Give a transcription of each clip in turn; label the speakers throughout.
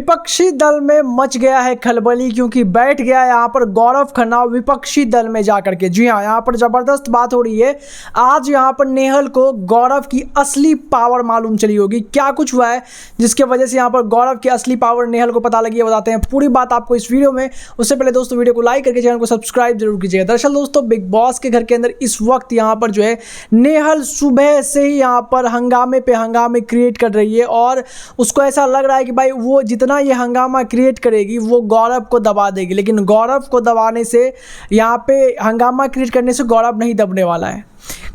Speaker 1: विपक्षी दल में मच गया है खलबली, क्योंकि बैठ गया यहाँ पर गौरव खन्ना विपक्षी दल में जाकर के। जी हाँ, यहाँ पर जबरदस्त बात हो रही है। आज यहाँ पर नेहल को गौरव की असली पावर मालूम चली होगी। क्या कुछ हुआ है जिसके वजह से यहाँ पर गौरव की असली पावर नेहल को पता लगी है, बताते हैं पूरी बात आपको इस वीडियो में। उससे पहले दोस्तों वीडियो को लाइक करके चैनल को सब्सक्राइब जरूर कीजिएगा। दरअसल दोस्तों बिग बॉस के घर के अंदर इस वक्त यहाँ पर जो है नेहल सुबह से ही यहाँ पर हंगामे पे हंगामे क्रिएट कर रही है और उसको ऐसा लग रहा है कि भाई वो जितना ये हंगामा क्रिएट करेगी वो गौरव को दबा देगी। लेकिन गौरव को दबाने से, यहाँ पे हंगामा क्रिएट करने से गौरव नहीं दबने वाला है।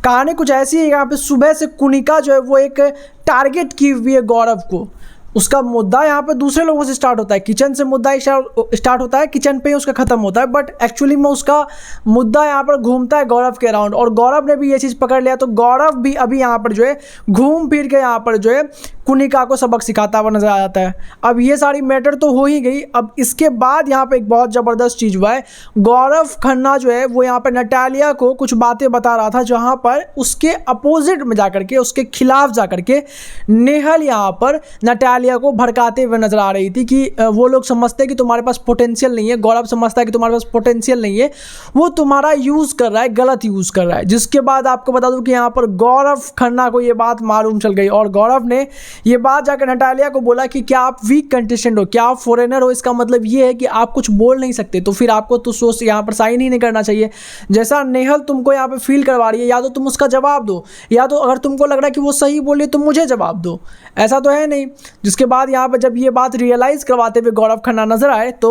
Speaker 1: कहानी कुछ ऐसी है, यहाँ पे सुबह से कुनिका जो है वो एक टारगेट की हुई है गौरव को। उसका मुद्दा यहाँ पे दूसरे लोगों से स्टार्ट होता है, किचन से मुद्दा स्टार्ट होता है, किचन पे ही उसका खत्म होता है, बट एक्चुअली में उसका मुद्दा यहाँ पर घूमता है गौरव के अराउंड। और गौरव ने भी ये चीज़ पकड़ लिया, तो गौरव भी अभी यहाँ पर जो है घूम फिर के यहाँ पर जो है कुनिका को सबक सिखाता हुआ नजर आ जाता है। अब ये सारी मैटर तो हो ही गई। अब इसके बाद यहाँ पे एक बहुत ज़बरदस्त चीज़ हुआ है। गौरव खन्ना जो है वो यहाँ पर नटालिया को कुछ बातें बता रहा था, जहाँ पर उसके अपोजिट में जाकर के, उसके खिलाफ जाकर के नेहल यहाँ पर नटालिया को भड़काते हुए नजर आ रही थी कि वो लोग समझते हैं कि तुम्हारे पास पोटेंशियल नहीं है। गौरव समझता है कि तुम्हारे पास पोटेंशियल नहीं है, वो तुम्हारा यूज़ कर रहा है, गलत यूज़ कर रहा है। जिसके बाद आपको बता दूं कि यहाँ पर गौरव खन्ना को ये बात मालूम चल गई और गौरव ने ये बात जाकर नटालिया को बोला कि क्या आप वीक कंटेस्टेंट हो, क्या आप फॉरेनर हो, इसका मतलब ये है कि आप कुछ बोल नहीं सकते, तो फिर आपको तो सोच यहाँ पर साइन ही नहीं करना चाहिए। जैसा नेहल तुमको यहाँ पर फील करवा रही है, या तो तुम उसका जवाब दो, या तो अगर तुमको लग रहा है कि वो सही बोली तो मुझे जवाब दो। ऐसा तो है नहीं। जिसके बाद यहाँ पर जब ये बात रियलाइज़ करवाते हुए गौरव खन्ना नजर आए तो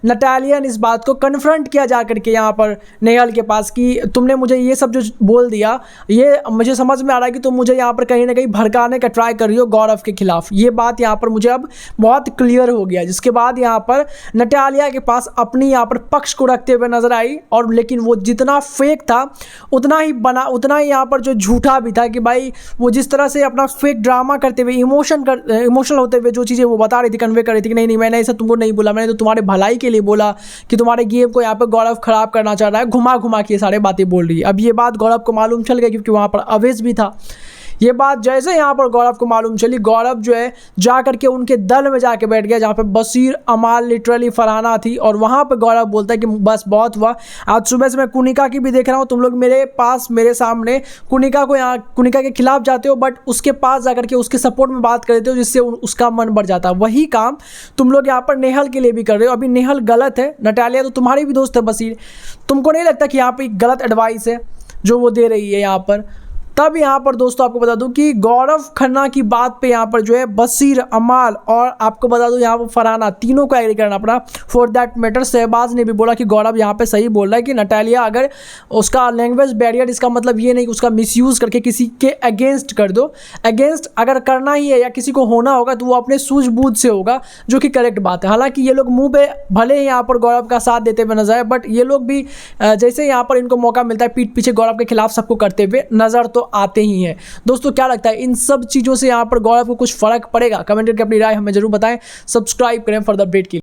Speaker 1: नटालिया ने इस बात को कन्फ्रंट किया जा करके यहाँ पर नेहल के पास कि तुमने मुझे ये सब जो बोल दिया, ये मुझे समझ में आ रहा है कि तुम मुझे यहाँ पर कहीं ना कहीं भड़काने का ट्राई कर रही हो गौरव के खिलाफ। ये बात यहाँ पर मुझे अब बहुत क्लियर हो गया। जिसके बाद यहाँ पर नटालिया के पास अपनी यहाँ पर पक्ष को रखते हुए नजर आई, और लेकिन वो जितना फेक था उतना ही यहाँ पर जो झूठा भी था कि भाई वो जिस तरह से अपना फेक ड्रामा करते हुए इमोशनल होते हुए जो चीज़ें वो बता रही थी, कन्वे कर रही थी कि नहीं मैंने ऐसा तुमको नहीं बोला, मैंने तो तुम्हारे भलाई के लिए बोला कि तुम्हारे गेम को यहाँ पर गौरव खराब करना चाह रहा है, घुमा घुमा के ये सारे बातें बोल रही है। अब ये बात गौरव को मालूम चल गई क्योंकि वहाँ पर अवेश भी था। ये बात जैसे यहाँ पर गौरव को मालूम चली, गौरव जो है जा करके उनके दल में जाके बैठ गया जहाँ पे बशीर, अमाल, लिटरली फरहाना थी। और वहाँ पे गौरव बोलता है कि बस बहुत हुआ। आज सुबह से मैं कुनिका की भी देख रहा हूँ, तुम लोग मेरे पास, मेरे सामने कुनिका के खिलाफ जाते हो, बट उसके पास जाकर के उसके सपोर्ट में बात करते हो जिससे उसका मन बढ़ जाता है। वही काम तुम लोग यहाँ पर नेहल के लिए भी कर रहे हो। अभी नेहल गलत है, नटालिया तो तुम्हारी भी दोस्त है बशीर, तुमको नहीं लगता कि यहाँ पर गलत एडवाइस है जो वो दे रही है यहाँ पर? तब यहाँ पर दोस्तों आपको बता दूं कि गौरव खन्ना की बात पे यहाँ पर जो है बशीर, अमाल और आपको बता दूं यहाँ पर फरहाना, तीनों को एग्री करना पड़ा। फॉर दैट मैटर शहबाज ने भी बोला कि गौरव यहाँ पे सही बोल रहा है कि नटालिया अगर उसका लैंग्वेज बैरियर, इसका मतलब ये नहीं कि उसका मिसयूज़ करके किसी के अगेंस्ट कर दो। अगेंस्ट अगर करना ही है या किसी को होना होगा तो वो अपने सूझबूझ से होगा, जो कि करेक्ट बात है। हालांकि ये लोग मुँह पे भले ही यहाँ पर गौरव का साथ देते हुए नजर आए, बट ये लोग भी जैसे यहाँ पर इनको मौका मिलता है पीठ पीछे गौरव के खिलाफ सबको करते हुए नजर तो आते ही हैं। दोस्तों क्या लगता है इन सब चीजों से यहाँ पर गौरव को कुछ फर्क पड़ेगा? कमेंट करके अपनी राय हमें जरूर बताएं। सब्सक्राइब करें फॉर द अपडेट के लिए।